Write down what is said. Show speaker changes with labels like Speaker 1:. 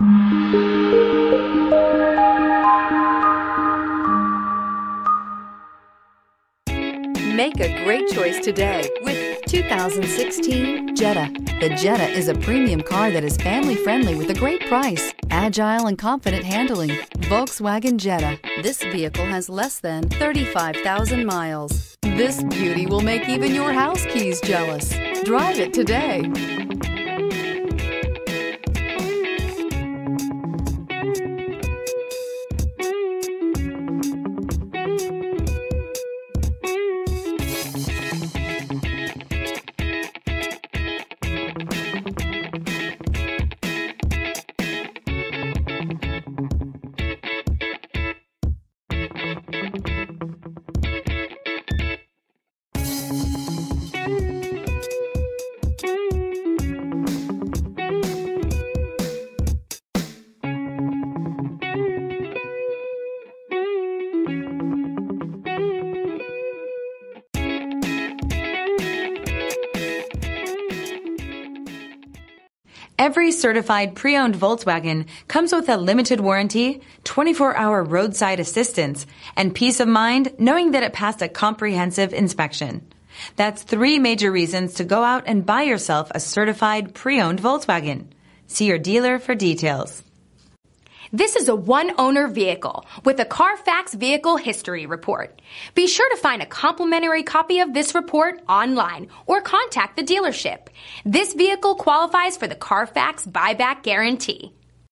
Speaker 1: Make a great choice today with 2016 Jetta. The Jetta is a premium car that is family-friendly with a great price, agile and confident handling. Volkswagen Jetta. This vehicle has less than 35,000 miles. This beauty will make even your house keys jealous. Drive it today.
Speaker 2: Every certified pre-owned Volkswagen comes with a limited warranty, 24-hour roadside assistance, and peace of mind knowing that it passed a comprehensive inspection. That's 3 major reasons to go out and buy yourself a certified pre-owned Volkswagen. See your dealer for details.
Speaker 3: This is a one-owner vehicle with a Carfax Vehicle History Report. Be sure to find a complimentary copy of this report online or contact the dealership. This vehicle qualifies for the Carfax Buyback Guarantee.